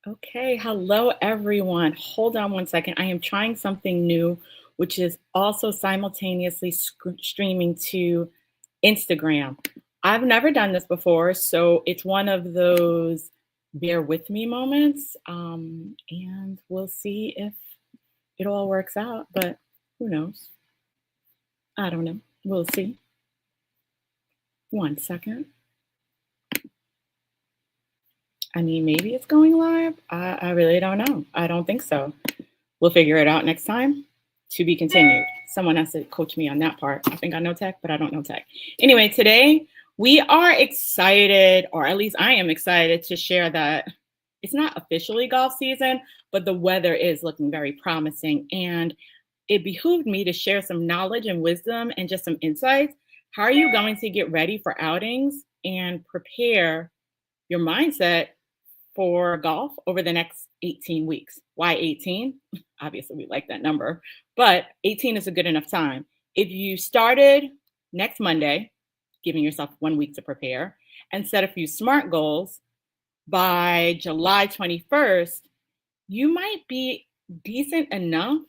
Okay, hello everyone. Hold on one second. I am trying something new, which is also simultaneously streaming to Instagram. I've never done this before, so it's one of those bear with me moments. And we'll see if it all works out, but who knows? I don't know. We'll see. One second. I mean, maybe it's going live. I really don't know. I don't think so. We'll figure it out next time. To be continued. Someone has to coach me on that part. I think I know tech, but I don't know tech. Anyway, today we are excited, or at least I am excited to share that it's not officially golf season, but the weather is looking very promising. And it behooved me to share some knowledge and wisdom and just some insights. How are you going to get ready for outings and prepare your mindset for golf over the next 18 weeks? Why 18? Obviously, we like that number, but 18 is a good enough time. If you started next Monday, giving yourself 1 week to prepare, and set a few SMART goals, by July 21st, you might be decent enough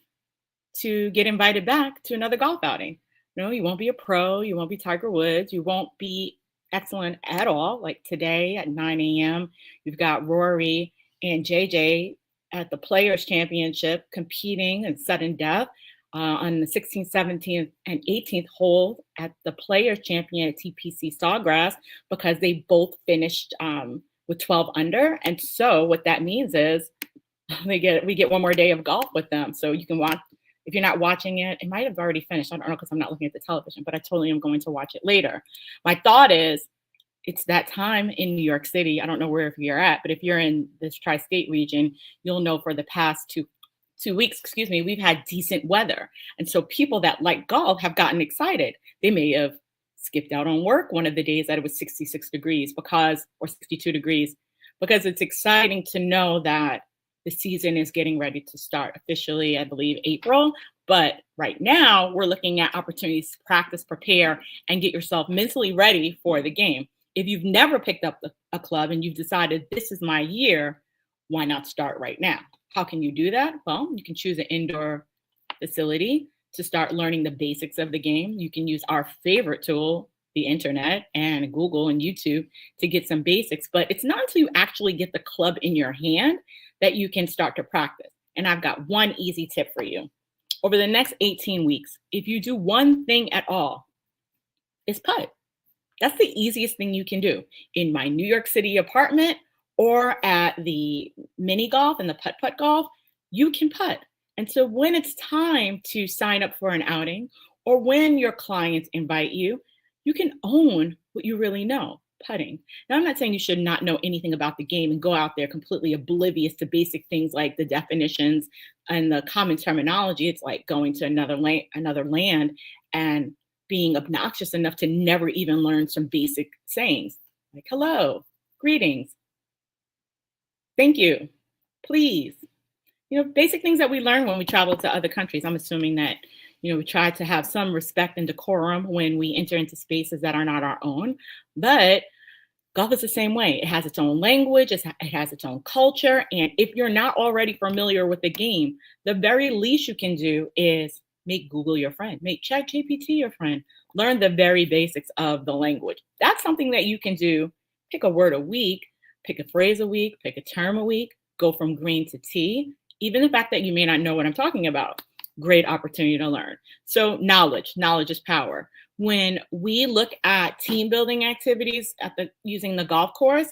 to get invited back to another golf outing. No, you won't be a pro, you won't be Tiger Woods, you won't be excellent at all. Like today at 9 a.m., you've got Rory and JJ at the Players Championship competing in sudden death on the 16th, 17th, and 18th hole at the Players Champion at TPC Sawgrass because they both finished with 12 under. And so what that means is we get one more day of golf with them. So you can watch. If you're not watching it, it might have already finished. I don't know because I'm not looking at the television, but I totally am going to watch it later. My thought is it's that time in New York City. I don't know where you're at, but if you're in this tri-state region, you'll know for the past two weeks, we've had decent weather. And so people that like golf have gotten excited. They may have skipped out on work one of the days that it was 66 degrees or 62 degrees, because it's exciting to know that the season is getting ready to start officially, I believe, April. But right now, we're looking at opportunities to practice, prepare, and get yourself mentally ready for the game. If you've never picked up a club and you've decided this is my year, why not start right now? How can you do that? Well, you can choose an indoor facility to start learning the basics of the game. You can use our favorite tool, the internet and Google and YouTube, to get some basics. But it's not until you actually get the club in your hand that you can start to practice. And I've got one easy tip for you. Over the next 18 weeks, if you do one thing at all, it's putt. That's the easiest thing you can do in my New York City apartment or at the mini golf and the putt golf. You can putt. And so when it's time to sign up for an outing or when your clients invite you, you can own what you really know, putting. Now, I'm not saying you should not know anything about the game and go out there completely oblivious to basic things like the definitions and the common terminology. It's like going to another land and being obnoxious enough to never even learn some basic sayings like hello, greetings, thank you, please. Basic things that we learn when we travel to other countries. I'm assuming that, we try to have some respect and decorum when we enter into spaces that are not our own. But golf is the same way. It has its own language, it has its own culture. And if you're not already familiar with the game, the very least you can do is make Google your friend, make ChatGPT your friend, learn the very basics of the language. That's something that you can do. Pick a word a week, pick a phrase a week, pick a term a week, go from green to tee. Even the fact that you may not know what I'm talking about, great opportunity to learn. So knowledge is power. When we look at team building activities using the golf course,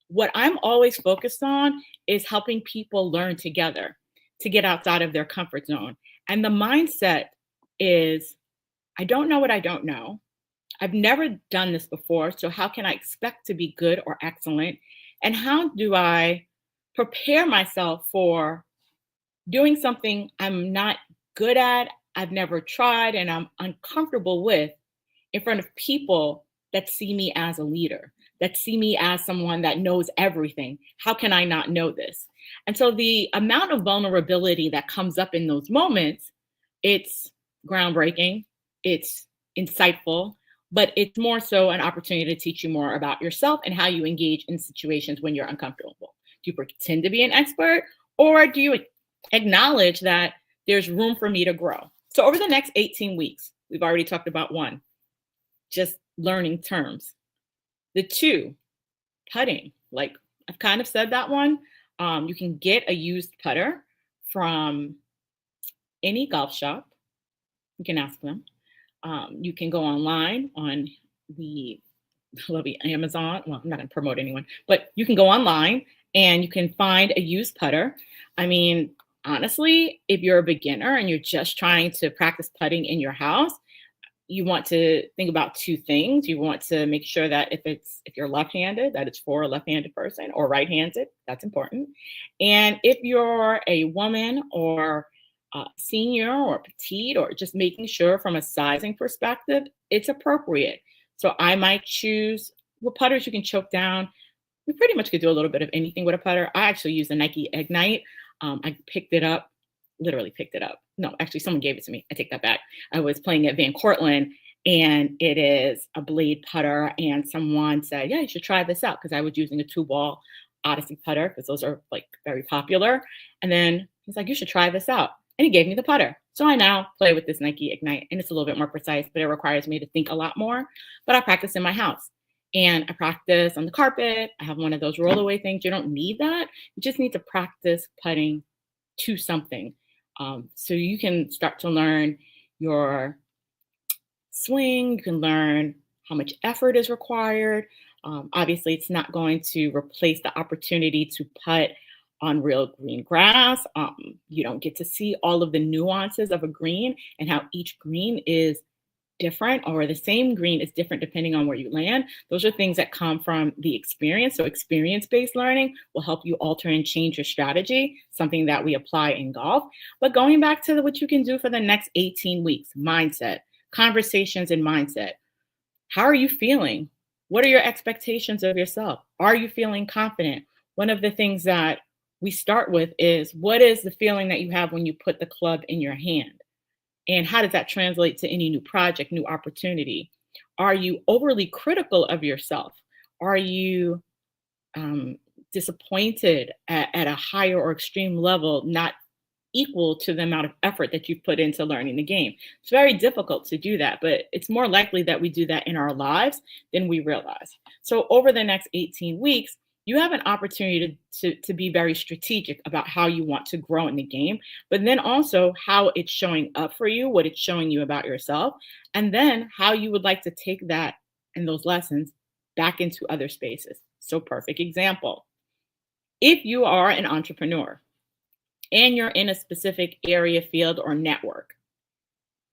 what I'm always focused on is helping people learn together to get outside of their comfort zone. And the mindset is, I don't know what I don't know. I've never done this before, so how can I expect to be good or excellent? And how do I prepare myself for doing something I'm not good at, I've never tried, and I'm uncomfortable with in front of people that see me as a leader, that see me as someone that knows everything? How can I not know this? And so the amount of vulnerability that comes up in those moments, it's groundbreaking, it's insightful, but it's more so an opportunity to teach you more about yourself and how you engage in situations when you're uncomfortable. you pretend to be an expert, or do you acknowledge that there's room for me to grow? So over the next 18 weeks, we've already talked about one, just learning terms. The two, putting. Like I've kind of said that one. You can get a used putter from any golf shop. You can ask them. You can go online on the Amazon. Well, I'm not going to promote anyone, but you can go online and you can find a used putter. I mean, honestly, if you're a beginner and you're just trying to practice putting in your house, you want to think about two things. You want to make sure that if you're left-handed, that it's for a left-handed person, or right-handed, that's important. And if you're a woman or senior or petite, or just making sure from a sizing perspective, it's appropriate. So I might choose, with putters you can choke down. We pretty much could do a little bit of anything with a putter. I actually use the Nike Ignite. I picked it up, literally picked it up. No, actually someone gave it to me. I take that back. I was playing at Van Cortlandt, and it is a blade putter. And someone said, yeah, you should try this out, because I was using a 2-ball Odyssey putter, because those are like very popular. And then he's like, you should try this out. And he gave me the putter. So I now play with this Nike Ignite, and it's a little bit more precise, but it requires me to think a lot more. But I practice in my house, and I practice on the carpet. I have one of those rollaway things. You don't need that. You just need to practice putting to something. So you can start to learn your swing. You can learn how much effort is required. Obviously, it's not going to replace the opportunity to putt on real green grass. You don't get to see all of the nuances of a green and how each green is different, or the same green is different depending on where you land. Those are things that come from the experience. So experience-based learning will help you alter and change your strategy, something that we apply in golf. But going back to what you can do for the next 18 weeks, mindset, conversations and mindset. How are you feeling? What are your expectations of yourself? Are you feeling confident? One of the things that we start with is, what is the feeling that you have when you put the club in your hand? And how does that translate to any new project, new opportunity? Are you overly critical of yourself? Are you disappointed at a higher or extreme level, not equal to the amount of effort that you've put into learning the game? It's very difficult to do that, but it's more likely that we do that in our lives than we realize. So over the next 18 weeks, you have an opportunity to be very strategic about how you want to grow in the game, but then also how it's showing up for you, what it's showing you about yourself, and then how you would like to take that and those lessons back into other spaces. So perfect example. If you are an entrepreneur and you're in a specific area, field, or network,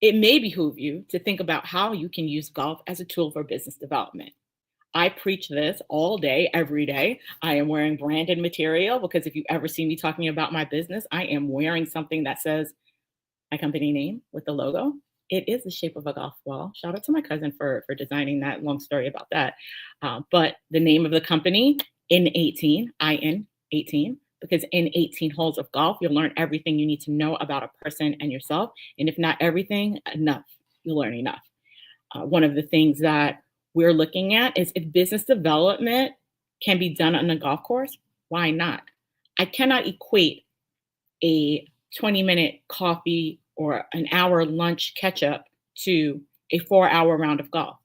it may behoove you to think about how you can use golf as a tool for business development. I preach this all day, every day. I am wearing branded material, because if you ever see me talking about my business, I am wearing something that says my company name with the logo. It is the shape of a golf ball. Shout out to my cousin for designing that. Long story about that. But the name of the company, IN-18, IN-18, because in 18 holes of golf, you'll learn everything you need to know about a person and yourself. And if not everything, enough. You'll learn enough. One of the things that we're looking at is, if business development can be done on a golf course, why not? I cannot equate a 20-minute coffee or an hour lunch catch up to a 4-hour round of golf.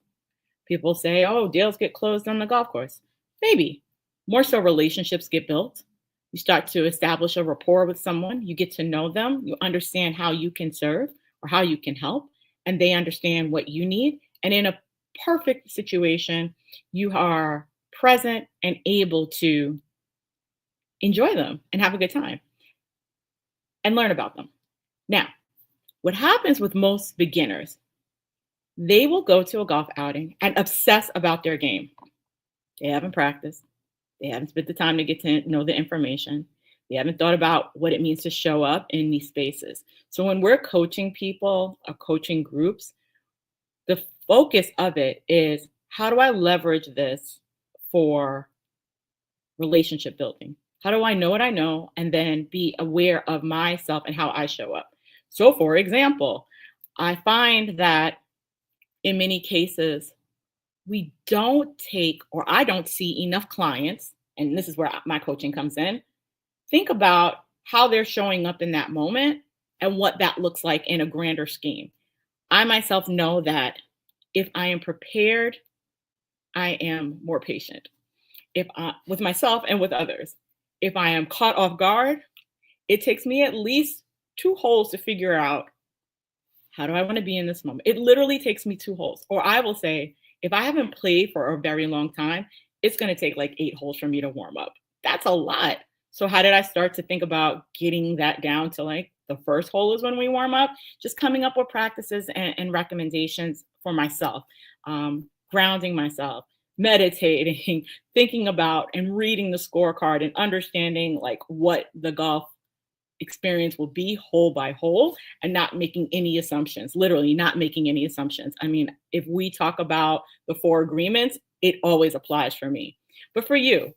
People say, oh, deals get closed on the golf course. Maybe. More so, relationships get built. You start to establish a rapport with someone. You get to know them. You understand how you can serve or how you can help, and they understand what you need. And in a perfect situation, you are present and able to enjoy them and have a good time and learn about them. Now, what happens with most beginners, they will go to a golf outing and obsess about their game. They haven't practiced. They haven't spent the time to get to know the information. They haven't thought about what it means to show up in these spaces. So when we're coaching people or coaching groups, the focus of it is, how do I leverage this for relationship building? How do I know what I know and then be aware of myself and how I show up? So for example, I find that in many cases, we don't take, or I don't see enough clients, and this is where my coaching comes in, think about how they're showing up in that moment and what that looks like in a grander scheme. I myself know that if I am prepared, I am more patient. If I, with myself and with others, if I am caught off guard, it takes me at least 2 holes to figure out, how do I want to be in this moment? It literally takes me 2 holes. Or I will say, if I haven't played for a very long time, it's going to take like 8 holes for me to warm up. That's a lot. So how did I start to think about getting that down to like the first hole is when we warm up? Just coming up with practices and recommendations for myself, grounding myself, meditating, thinking about and reading the scorecard and understanding like what the golf experience will be hole by hole, and not making any assumptions, literally not making any assumptions. I mean, if we talk about the 4 agreements, it always applies for me. But for you,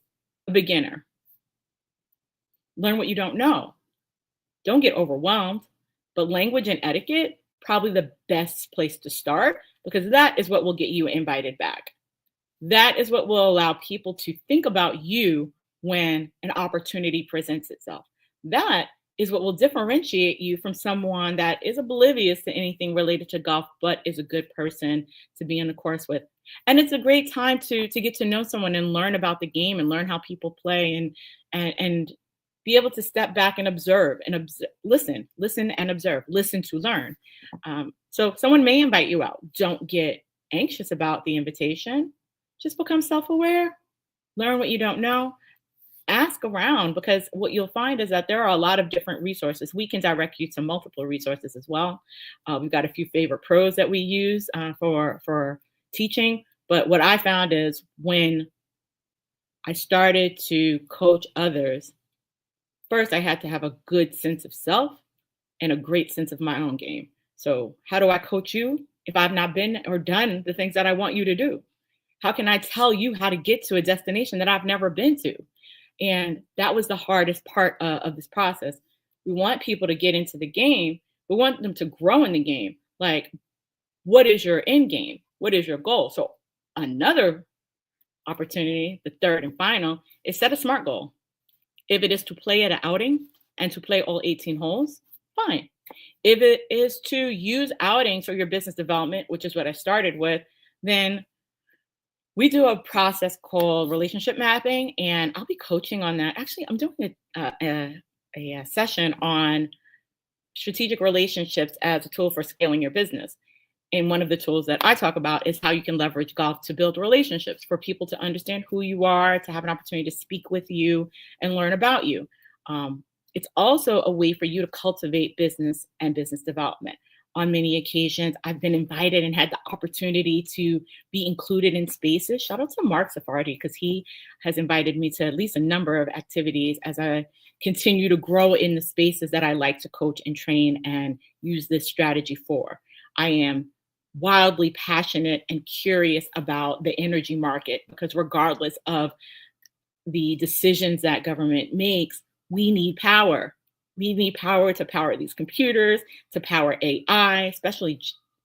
a beginner, learn what you don't know. Don't get overwhelmed, but language and etiquette, probably the best place to start, because that is what will get you invited back. That is what will allow people to think about you when an opportunity presents itself. That is what will differentiate you from someone that is oblivious to anything related to golf, but is a good person to be in the course with. And it's a great time to get to know someone and learn about the game and learn how people play, and be able to step back and observe and listen and observe, listen to learn. So someone may invite you out. Don't get anxious about the invitation. Just become self-aware, learn what you don't know, ask around, because what you'll find is that there are a lot of different resources. We can direct you to multiple resources as well. We've got a few favorite pros that we use for teaching. But what I found is when I started to coach others, first I had to have a good sense of self and a great sense of my own game. So how do I coach you if I've not been or done the things that I want you to do? How can I tell you how to get to a destination that I've never been to? And that was the hardest part of this process. We want people to get into the game. We want them to grow in the game. Like, what is your end game? What is your goal? So another opportunity, the third and final, is set a SMART goal. If it is to play at an outing and to play all 18 holes, fine. If it is to use outings for your business development, which is what I started with, then we do a process called relationship mapping, and I'll be coaching on that. Actually, I'm doing a session on strategic relationships as a tool for scaling your business. And one of the tools that I talk about is how you can leverage golf to build relationships, for people to understand who you are, to have an opportunity to speak with you and learn about you. It's also a way for you to cultivate business and business development. On many occasions, I've been invited and had the opportunity to be included in spaces. Shout out to Mark Safardi, because he has invited me to at least a number of activities as I continue to grow in the spaces that I like to coach and train and use this strategy for. I am wildly passionate and curious about the energy market, because regardless of the decisions that government makes, we need power. We need power to power these computers, to power AI, especially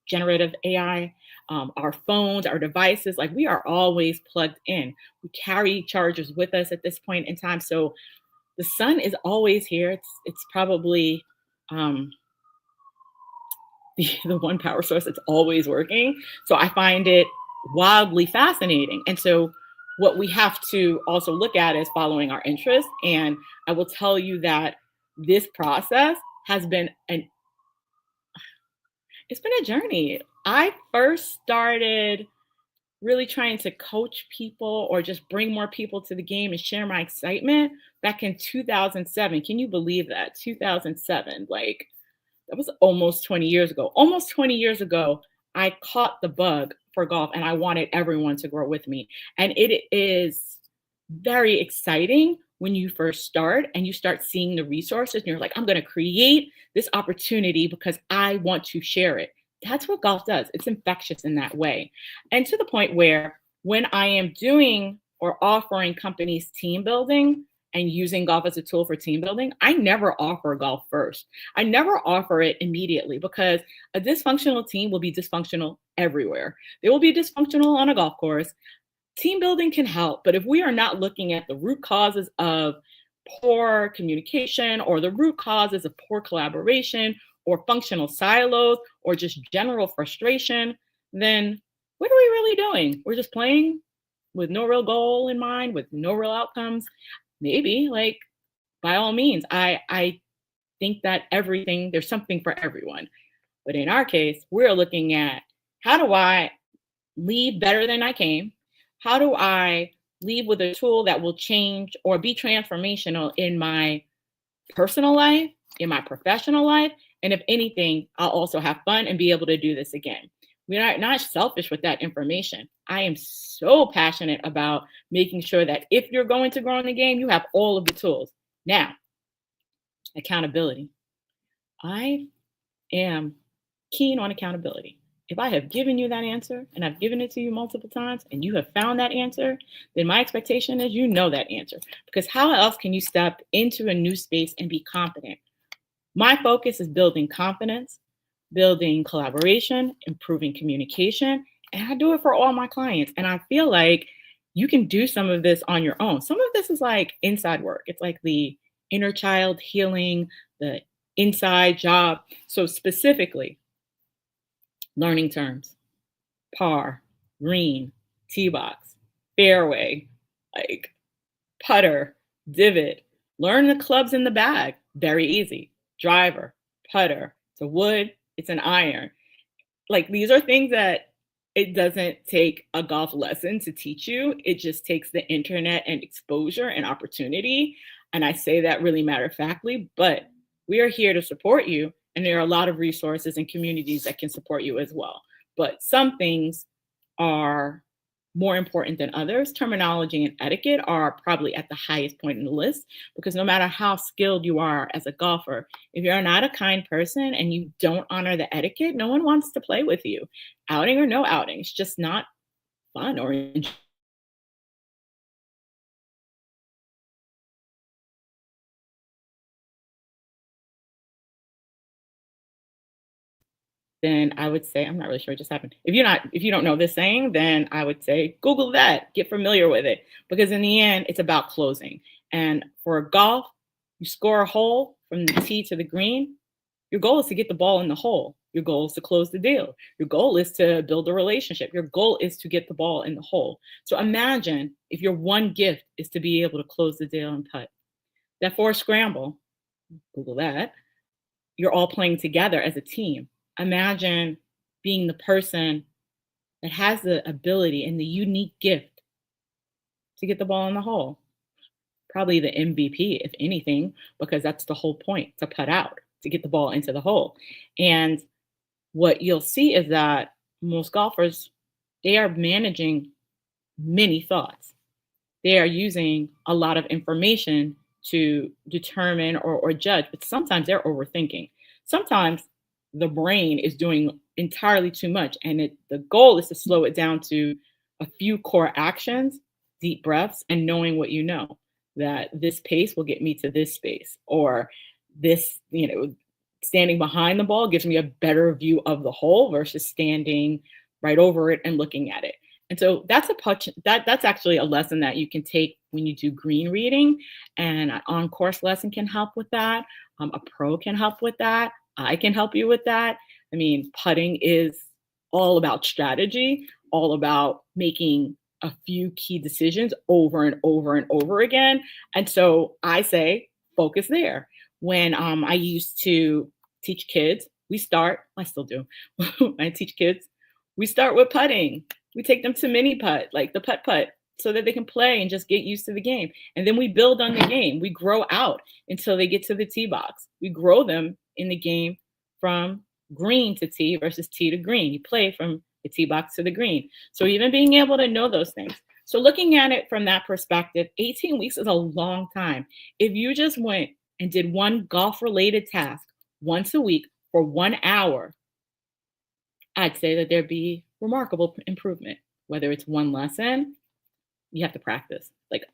generative AI, our phones, our devices. Like, we are always plugged in. We carry chargers with us at this point in time. So the sun is always here. It's probably the one power source that's always working. So I find it wildly fascinating. And so what we have to also look at is following our interests. And I will tell you that this process has been it's been a journey. I first started really trying to coach people or just bring more people to the game and share my excitement back in 2007. Can you believe that? 2007, like, that was almost 20 years ago. Almost 20 years ago, I caught the bug for golf, and I wanted everyone to grow with me. And it is very exciting when you first start and you start seeing the resources and you're like, I'm going to create this opportunity because I want to share it. That's what golf does. It's infectious in that way. And to the point where when I am doing or offering companies team building and using golf as a tool for team building, I never offer golf first. I never offer it immediately, because a dysfunctional team will be dysfunctional everywhere. They will be dysfunctional on a golf course. Team building can help, but if we are not looking at the root causes of poor communication or the root causes of poor collaboration or functional silos or just general frustration, then what are we really doing? We're just playing with no real goal in mind, with no real outcomes. Maybe, like, by all means, I think that everything, there's something for everyone. But in our case, we're looking at, how do I leave better than I came? How do I leave with a tool that will change or be transformational in my personal life, in my professional life? And if anything, I'll also have fun and be able to do this again. We're not selfish with that information. I am so passionate about making sure that if you're going to grow in the game, you have all of the tools. Now, accountability. I am keen on accountability. If I have given you that answer and I've given it to you multiple times and you have found that answer, then my expectation is you know that answer. Because how else can you step into a new space and be confident? My focus is building confidence, building collaboration, improving communication, and I do it for all my clients. And I feel like you can do some of this on your own. Some of this is like inside work. It's like the inner child healing, the inside job. So specifically, learning terms, par, green, tee box, fairway, like putter, divot. Learn the clubs in the bag. Very easy. Driver, putter, it's a wood, it's an iron. Like, these are things that it doesn't take a golf lesson to teach you. It just takes the internet and exposure and opportunity. And I say that really matter of factly, but we are here to support you. And there are a lot of resources and communities that can support you as well. But some things are more important than others. Terminology and etiquette are probably at the highest point in the list, because no matter how skilled you are as a golfer, if you're not a kind person and you don't honor the etiquette, no one wants to play with you. Outing or no outing, it's just not fun or enjoyable. Then I would say, I'm not really sure what just happened. If you don't know this saying, then I would say Google that, get familiar with it, because in the end, it's about closing. And for golf, you score a hole from the tee to the green. Your goal is to get the ball in the hole. Your goal is to close the deal. Your goal is to build a relationship. Your goal is to get the ball in the hole. So imagine if your one gift is to be able to close the deal and putt. That forced scramble, Google that, you're all playing together as a team. Imagine being the person that has the ability and the unique gift to get the ball in the hole. Probably the MVP, if anything, because that's the whole point, to putt out, to get the ball into the hole. And what you'll see is that most golfers, they are managing many thoughts. They are using a lot of information to determine or judge, but sometimes they're overthinking. Sometimes the brain is doing entirely too much, and the goal is to slow it down to a few core actions, deep breaths, and knowing what you know, that this pace will get me to this space, or this, standing behind the ball gives me a better view of the hole versus standing right over it and looking at it. And so that's actually a lesson that you can take when you do green reading, and an on-course lesson can help with that. A pro can help with that. I can help you with that. I mean, putting is all about strategy, all about making a few key decisions over and over and over again. And so I say, focus there. When I used to teach kids, I still do. I teach kids, we start with putting. We take them to mini putt, like the putt, so that they can play and just get used to the game. And then we build on the game. We grow out until they get to the tee box. We grow them in the game from green to tee versus tee to green. You play from the tee box to the green. So even being able to know those things. So looking at it from that perspective, 18 weeks is a long time. If you just went and did one golf-related task once a week for 1 hour, I'd say that there'd be remarkable improvement. Whether it's one lesson, You have to practice. Like,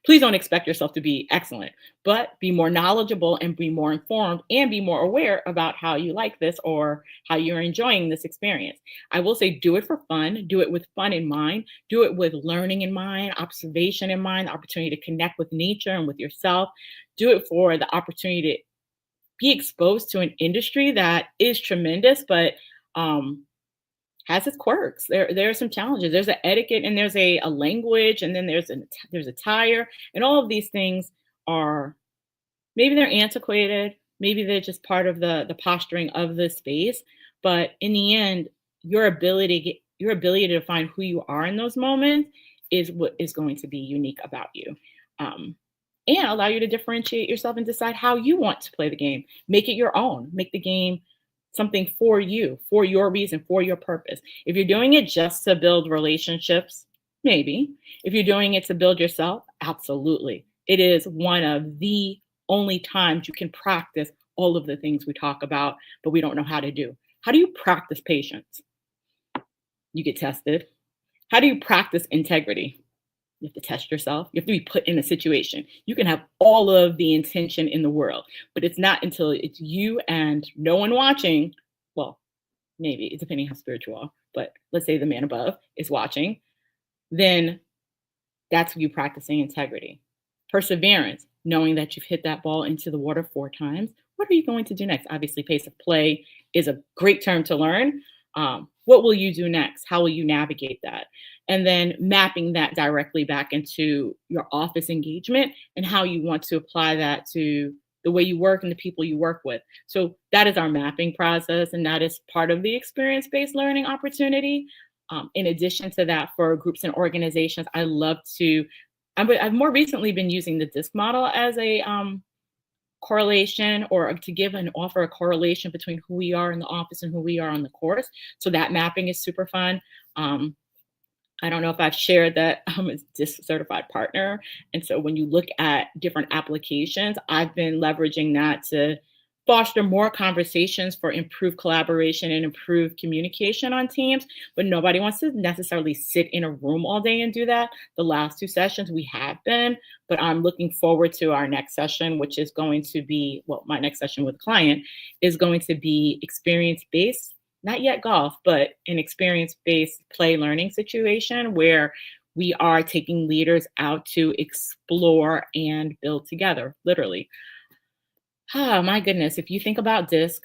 please don't expect yourself to be excellent, but be more knowledgeable and be more informed and be more aware about how you like this or how you're enjoying this experience. I will say, do it for fun, do it with fun in mind, do it with learning in mind, observation in mind, opportunity to connect with nature and with yourself. Do it for the opportunity to be exposed to an industry that is tremendous, but has its quirks. There are some challenges. There's an etiquette and there's a language, and then there's a tire, and all of these things are, maybe they're antiquated, maybe they're just part of the posturing of the space. But in the end, your ability to find who you are in those moments is what is going to be unique about you. Um, and allow you to differentiate yourself and decide how you want to play the game. Make it your own. Make the game something for you, for your reason, for your purpose. If you're doing it just to build relationships, maybe. If you're doing it to build yourself, absolutely. It is one of the only times you can practice all of the things we talk about, but we don't know how to do. How do you practice patience? You get tested. How do you practice integrity? You have to test yourself. You have to be put in a situation. You can have all of the intention in the world, but it's not until it's you and no one watching. Well, maybe it's depending how spiritual you are, but let's say the man above is watching, then that's you practicing integrity. Perseverance, knowing that you've hit that ball into the water 4 times. What are you going to do next? Obviously, pace of play is a great term to learn. What will you do next? How will you navigate that? And then mapping that directly back into your office engagement and how you want to apply that to the way you work and the people you work with. So that is our mapping process, and that is part of the experience-based learning opportunity. In addition to that, for groups and organizations, I've more recently been using the DISC model as a correlation, or to give and offer a correlation between who we are in the office and who we are on the course. So that mapping is super fun. I don't know if I've shared that I'm a DISC certified partner. And so when you look at different applications, I've been leveraging that to foster more conversations for improved collaboration and improved communication on teams. But nobody wants to necessarily sit in a room all day and do that. The last 2 sessions we have been, but I'm looking forward to our next session, which is going to be, well, my next session with a client is going to be experience-based, not yet golf, but an experience-based play learning situation where we are taking leaders out to explore and build together, literally. Oh my goodness. If you think about DISC,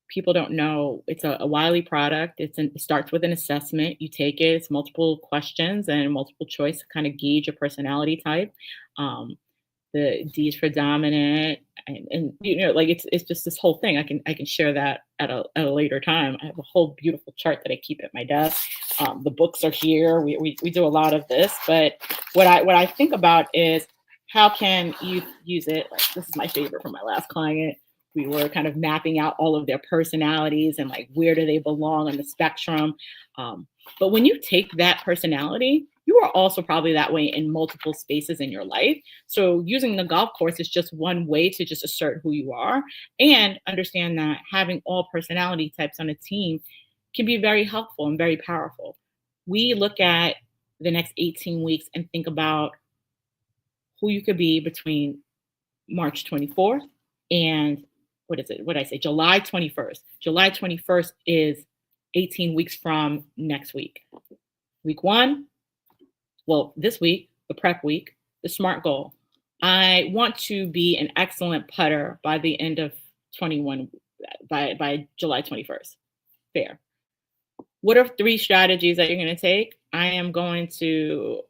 people don't know it's a Wiley product. It starts with an assessment. You take it, it's multiple questions and multiple choice to kind of gauge your personality type. Um, the D is for dominant, and like it's just this whole thing. I can share that at a later time. I have a whole beautiful chart that I keep at my desk. The books are here. We do a lot of this, but what I think about is, how can you use it? Like, this is my favorite from my last client. We were kind of mapping out all of their personalities and like, where do they belong on the spectrum? But when you take that personality, you are also probably that way in multiple spaces in your life. So using the golf course is just one way to just assert who you are, and understand that having all personality types on a team can be very helpful and very powerful. We look at the next 18 weeks and think about who you could be between March 24th and what did I say? July 21st. July 21st is 18 weeks from next week. Week 1, well, this week, the prep week, the SMART goal. I want to be an excellent putter by the end of 21, by July 21st. Fair. What are 3 strategies that you're going to take? I am going to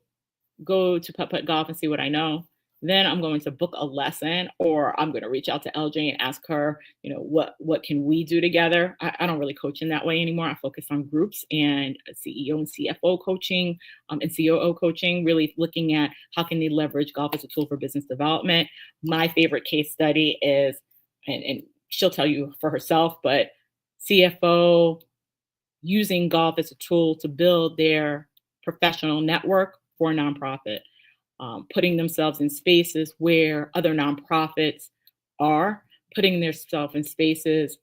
go to putt-putt golf and see what I know. Then I'm going to book a lesson, or I'm going to reach out to LJ and ask her, what can we do together? I don't really coach in that way anymore. I focus on groups and CEO and CFO coaching, and COO coaching, really looking at how can they leverage golf as a tool for business development. My favorite case study is, and she'll tell you for herself, but CFO using golf as a tool to build their professional network for a nonprofit. Putting themselves in spaces where other nonprofits are, putting herself in spaces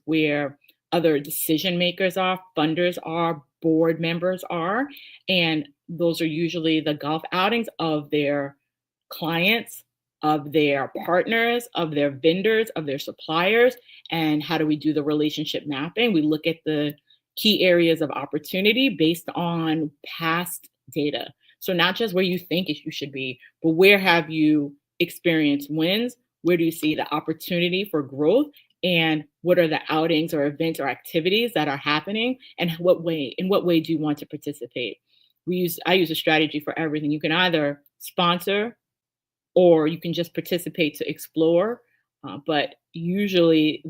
where other decision makers are, funders are, board members are, and Those are usually the golf outings of their clients, of their partners, of their vendors, of their suppliers. And how do we do the relationship mapping? We look at the key areas of opportunity based on past data. So not just where you think you should be, but where have you experienced wins? Where do you see the opportunity for growth? And what are the outings or events or activities that are happening? And in what way do you want to participate? I use a strategy for everything. You can either sponsor or you can just participate to explore. But usually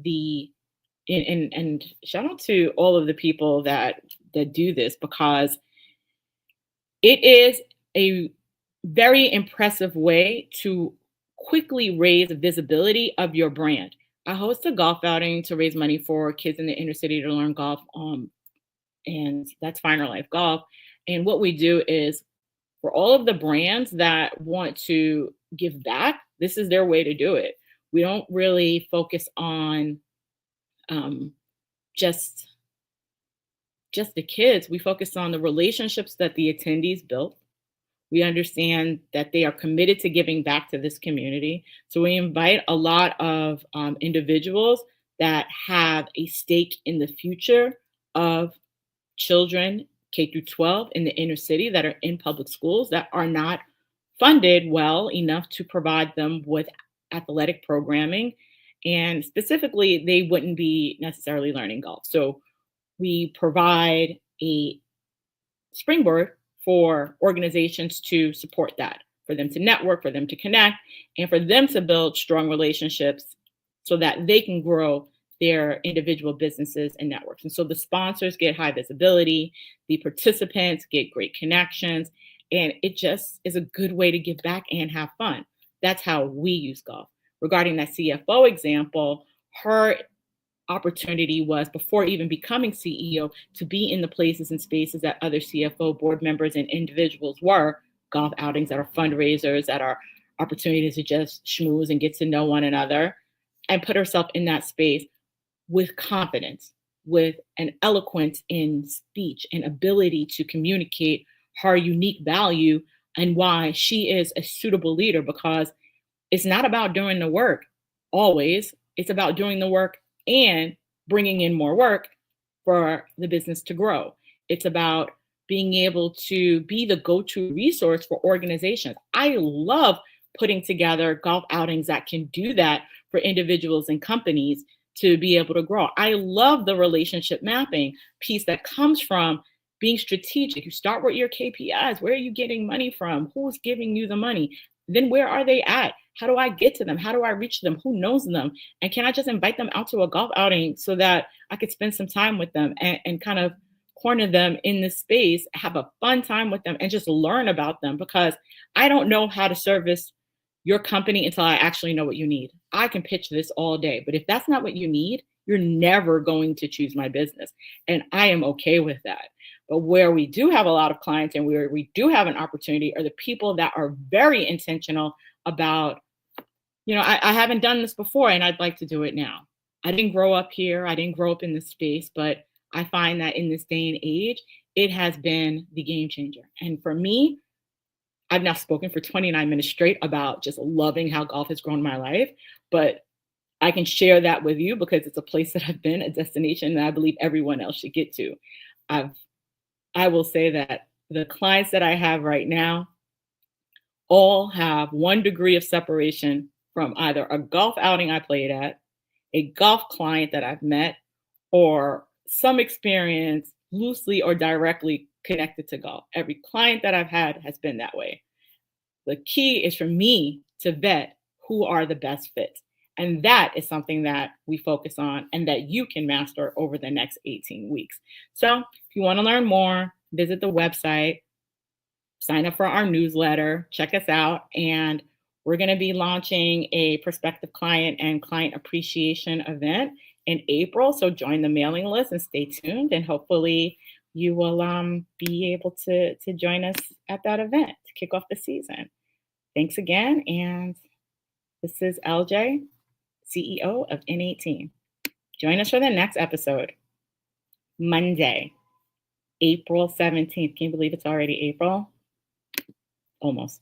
and shout out to all of the people that do this, because it is a very impressive way to quickly raise the visibility of your brand. I host a golf outing to raise money for kids in the inner city to learn golf, and that's Finer Life Golf. And what we do is, for all of the brands that want to give back, this is their way to do it. We don't really focus on just the kids. We focus on the relationships that the attendees built. We understand that they are committed to giving back to this community. So we invite a lot of individuals that have a stake in the future of children K through 12 in the inner city that are in public schools that are not funded well enough to provide them with athletic programming. And specifically, they wouldn't be necessarily learning golf. So we provide a springboard for organizations to support that, for them to network, for them to connect, and for them to build strong relationships so that they can grow their individual businesses and networks. And so the sponsors get high visibility, the participants get great connections, and it just is a good way to give back and have fun. That's how we use golf. Regarding that CFO example, her opportunity was, before even becoming CEO, to be in the places and spaces that other CFO board members and individuals were, golf outings that are fundraisers, that are opportunities to just schmooze and get to know one another, and put herself in that space with confidence, with an eloquence in speech and ability to communicate her unique value and why she is a suitable leader. Because it's not about doing the work always, it's about doing the work and bringing in more work for the business to grow. It's about being able to be the go-to resource for organizations. I love putting together golf outings that can do that for individuals and companies to be able to grow. I love the relationship mapping piece that comes from being strategic. You start with your KPIs. Where are you getting money from? Who's giving you the money? Then where are they at? How do I get to them? How do I reach them? Who knows them? And can I just invite them out to a golf outing so that I could spend some time with them and kind of corner them in this space, have a fun time with them, and just learn about them? Because I don't know how to service your company until I actually know what you need. I can pitch this all day, but if that's not what you need, you're never going to choose my business. And I am okay with that. But where we do have a lot of clients and where we do have an opportunity are the people that are very intentional about, I haven't done this before and I'd like to do it now. I didn't grow up here. I didn't grow up in this space, but I find that in this day and age, it has been the game changer. And for me, I've now spoken for 29 minutes straight about just loving how golf has grown my life, but I can share that with you because it's a place that I've been, a destination that I believe everyone else should get to. I will say that the clients that I have right now all have one degree of separation from either a golf outing I played at, a golf client that I've met, or some experience loosely or directly connected to golf. Every client that I've had has been that way. The key is for me to vet who are the best fits. And that is something that we focus on and that you can master over the next 18 weeks. So if you want to learn more, visit the website, sign up for our newsletter, check us out, and we're going to be launching a prospective client and client appreciation event in April. So join the mailing list and stay tuned, and hopefully you will be able to join us at that event to kick off the season. Thanks again, and this is LJ, CEO of In-18. Join us for the next episode, Monday. April 17th. Can you believe it's already April? Almost.